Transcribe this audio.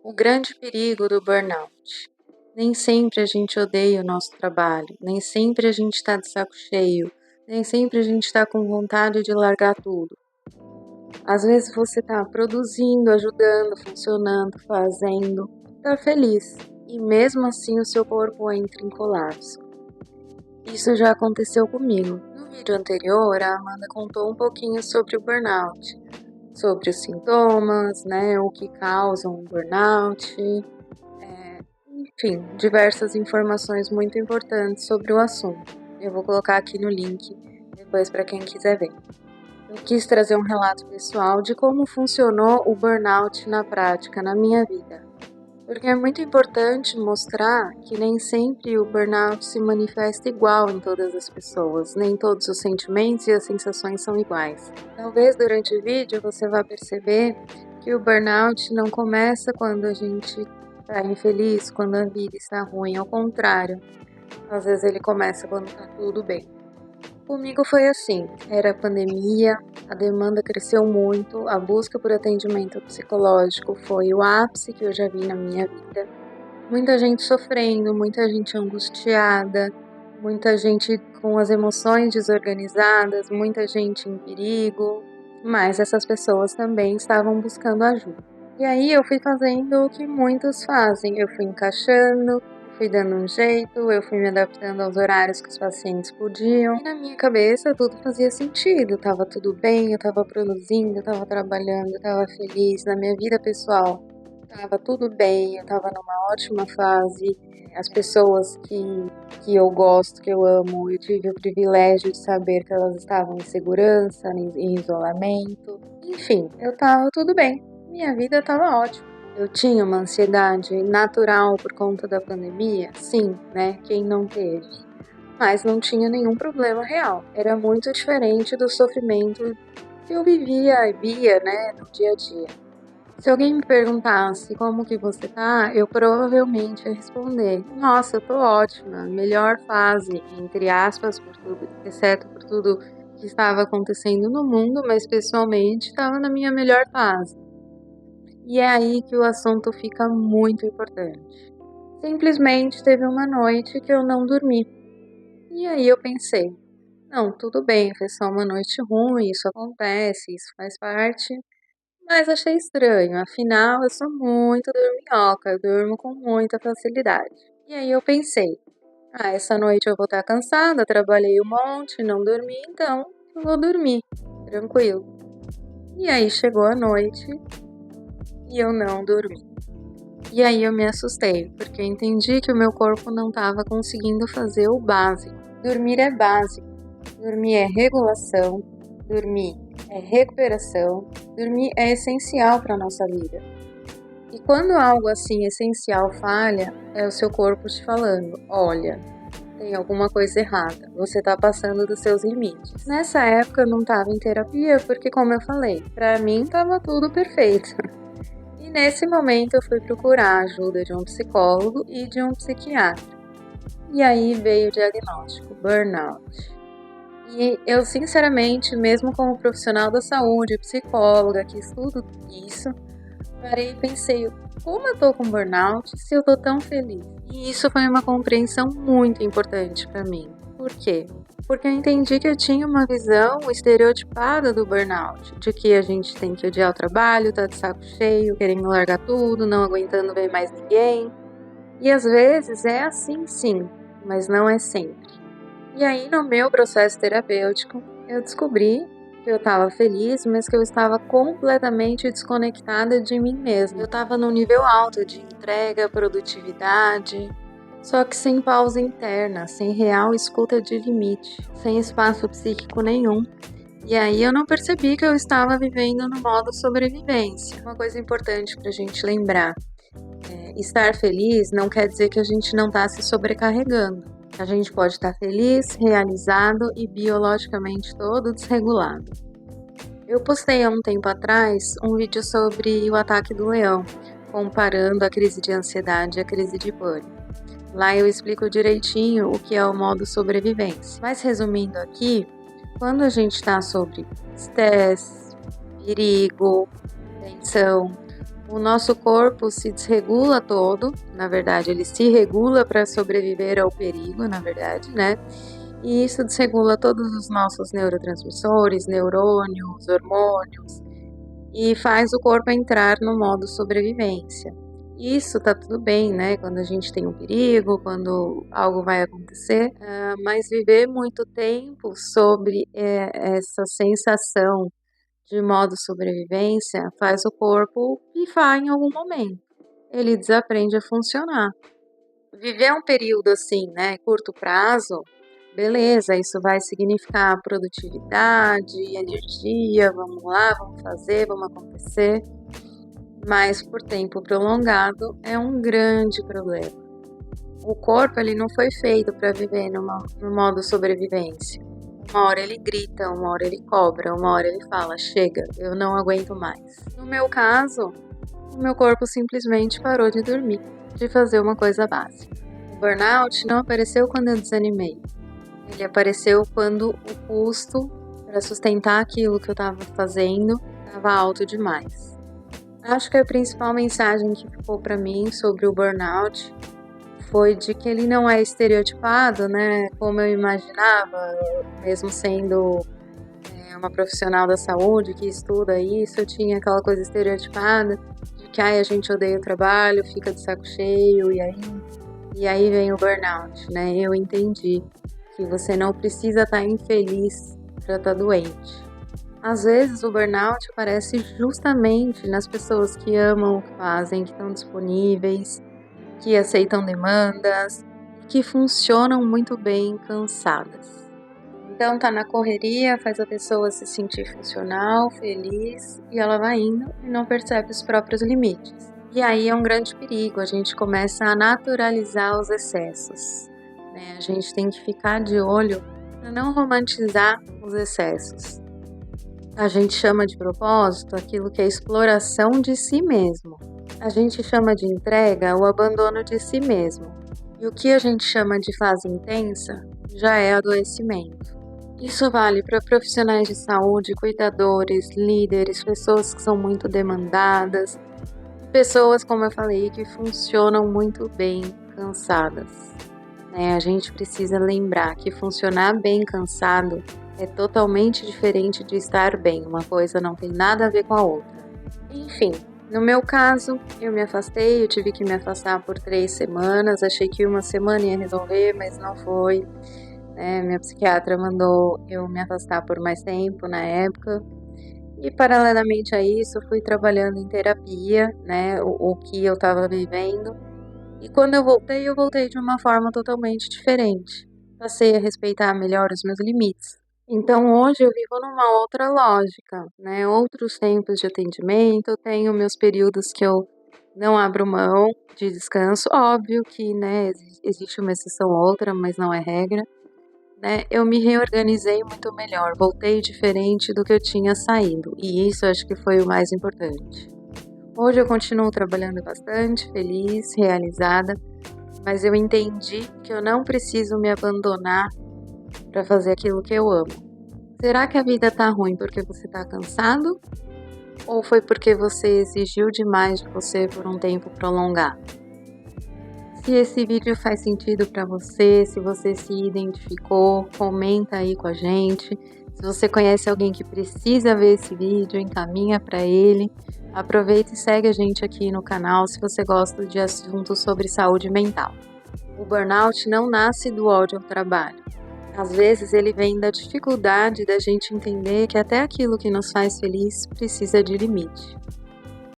O grande perigo do burnout. Nem sempre a gente odeia o nosso trabalho, nem sempre a gente está de saco cheio, nem sempre a gente está com vontade de largar tudo. Às vezes você está produzindo, ajudando, funcionando, fazendo, está feliz e mesmo assim o seu corpo entra em colapso. Isso já aconteceu comigo. No vídeo anterior, a Amanda contou um pouquinho sobre o burnout, sobre os sintomas, o que causa um burnout, enfim, diversas informações muito importantes sobre o assunto. Eu vou colocar aqui no link depois para quem quiser ver. Eu quis trazer um relato pessoal de como funcionou o burnout na prática, na minha vida. Porque é muito importante mostrar que nem sempre o burnout se manifesta igual em todas as pessoas, nem todos os sentimentos e as sensações são iguais. Talvez durante o vídeo você vá perceber que o burnout não começa quando a gente está infeliz, quando a vida está ruim, ao contrário. Às vezes ele começa quando está tudo bem. Comigo foi assim, era pandemia, a demanda cresceu muito, a busca por atendimento psicológico foi o ápice que eu já vi na minha vida. Muita gente sofrendo, muita gente angustiada, muita gente com as emoções desorganizadas, muita gente em perigo, mas essas pessoas também estavam buscando ajuda. E aí eu fui fazendo o que muitos fazem, eu fui encaixando, fui dando um jeito, eu fui me adaptando aos horários que os pacientes podiam. E na minha cabeça tudo fazia sentido, tava tudo bem, eu tava produzindo, eu tava trabalhando, eu tava feliz. Na minha vida pessoal tava tudo bem, eu tava numa ótima fase. As pessoas que eu gosto, que eu amo, eu tive o privilégio de saber que elas estavam em segurança, em isolamento. Enfim, eu tava tudo bem, minha vida tava ótima. Eu tinha uma ansiedade natural por conta da pandemia? Sim, Quem não teve? Mas não tinha nenhum problema real. Era muito diferente do sofrimento que eu vivia e via, no dia a dia. Se alguém me perguntasse como que você tá, eu provavelmente ia responder: nossa, eu tô ótima, melhor fase, entre aspas, por tudo, exceto por tudo que estava acontecendo no mundo, mas pessoalmente estava na minha melhor fase. E é aí que o assunto fica muito importante. Simplesmente teve uma noite que eu não dormi. E aí eu pensei, não, tudo bem, foi só uma noite ruim, isso acontece, isso faz parte. Mas achei estranho, afinal eu sou muito dorminhoca, eu durmo com muita facilidade. E aí eu pensei, essa noite eu vou estar cansada, trabalhei um monte, não dormi, então eu vou dormir, tranquilo. E aí chegou a noite e eu não dormi. E aí eu me assustei, porque eu entendi que o meu corpo não estava conseguindo fazer o básico. Dormir é básico, dormir é regulação, dormir é recuperação, dormir é essencial para a nossa vida. E quando algo assim essencial falha, é o seu corpo te falando, olha, tem alguma coisa errada, você está passando dos seus limites. Nessa época eu não estava em terapia, porque como eu falei, para mim estava tudo perfeito. E nesse momento eu fui procurar a ajuda de um psicólogo e de um psiquiatra. E aí veio o diagnóstico, burnout. E eu sinceramente, mesmo como profissional da saúde, psicóloga, que estudo isso, parei e pensei, como eu tô com burnout se eu tô tão feliz? E isso foi uma compreensão muito importante para mim. Por quê? Porque eu entendi que eu tinha uma visão estereotipada do burnout, de que a gente tem que odiar o trabalho, tá de saco cheio, querendo largar tudo, não aguentando ver mais ninguém. E às vezes é assim sim, mas não é sempre. E aí no meu processo terapêutico, eu descobri que eu estava feliz, mas que eu estava completamente desconectada de mim mesma. Eu estava num nível alto de entrega, produtividade, só que sem pausa interna, sem real escuta de limite, sem espaço psíquico nenhum. E aí eu não percebi que eu estava vivendo no modo sobrevivência. Uma coisa importante para a gente lembrar, estar feliz não quer dizer que a gente não está se sobrecarregando. A gente pode estar feliz, realizado e biologicamente todo desregulado. Eu postei há um tempo atrás um vídeo sobre o ataque do leão, comparando a crise de ansiedade à crise de pânico. Lá eu explico direitinho o que é o modo sobrevivência. Mas resumindo aqui, quando a gente está sobre estresse, perigo, tensão, O nosso corpo se desregula todo, na verdade, ele se regula para sobreviver ao perigo, na verdade, né? E isso desregula todos os nossos neurotransmissores, neurônios, hormônios, e faz o corpo entrar no modo sobrevivência. Isso tá tudo bem, né? Quando a gente tem um perigo, quando algo vai acontecer, mas viver muito tempo sobre essa sensação de modo sobrevivência faz o corpo pifar em algum momento. Ele desaprende a funcionar. Viver um período assim, né, curto prazo, beleza, isso vai significar produtividade, energia, vamos lá, vamos fazer, vamos acontecer, mas por tempo prolongado é um grande problema. O corpo ele não foi feito para viver no modo sobrevivência. Uma hora ele grita, uma hora ele cobra, uma hora ele fala, chega, eu não aguento mais. No meu caso, o meu corpo simplesmente parou de dormir, de fazer uma coisa básica. O burnout não apareceu quando eu desanimei. Ele apareceu quando o custo para sustentar aquilo que eu estava fazendo estava alto demais. Acho que a principal mensagem que ficou para mim sobre o burnout foi de que ele não é estereotipado, né, como eu imaginava, mesmo sendo uma profissional da saúde que estuda isso, eu tinha aquela coisa estereotipada de que a gente odeia o trabalho, fica de saco cheio e aí vem o burnout, né? Eu entendi que você não precisa estar infeliz para estar doente. Às vezes o burnout aparece justamente nas pessoas que amam o que fazem, que estão disponíveis, que aceitam demandas, que funcionam muito bem cansadas. Então tá na correria, faz a pessoa se sentir funcional, feliz, e ela vai indo e não percebe os próprios limites. E aí é um grande perigo, a gente começa a naturalizar os excessos, né? A gente tem que ficar de olho para não romantizar os excessos. A gente chama de propósito aquilo que é exploração de si mesmo. A gente chama de entrega o abandono de si mesmo. E o que a gente chama de fase intensa já é adoecimento. Isso vale para profissionais de saúde, cuidadores, líderes, pessoas que são muito demandadas, pessoas, como eu falei, que funcionam muito bem cansadas. A gente precisa lembrar que funcionar bem cansado é totalmente diferente de estar bem. Uma coisa não tem nada a ver com a outra. Enfim, no meu caso, eu me afastei, eu tive que me afastar por 3 semanas. Achei que uma semana ia resolver, mas não foi. Minha psiquiatra mandou eu me afastar por mais tempo na época. E paralelamente a isso, fui trabalhando em terapia, o que eu estava vivendo. E quando eu voltei de uma forma totalmente diferente. Passei a respeitar melhor os meus limites. Então hoje eu vivo numa outra lógica, outros tempos de atendimento, tenho meus períodos que eu não abro mão de descanso, óbvio que, existe uma exceção ou outra, mas não é regra, eu me reorganizei muito melhor, voltei diferente do que eu tinha saído, e isso acho que foi o mais importante. Hoje eu continuo trabalhando bastante, feliz, realizada, mas eu entendi que eu não preciso me abandonar para fazer aquilo que eu amo. Será que a vida tá ruim porque você tá cansado? Ou foi porque você exigiu demais de você por um tempo prolongado? Se esse vídeo faz sentido para você, se você se identificou, comenta aí com a gente. Se você conhece alguém que precisa ver esse vídeo, encaminha para ele. Aproveita e segue a gente aqui no canal se você gosta de assuntos sobre saúde mental. O burnout não nasce do ódio ao trabalho. Às vezes ele vem da dificuldade da gente entender que até aquilo que nos faz feliz precisa de limite.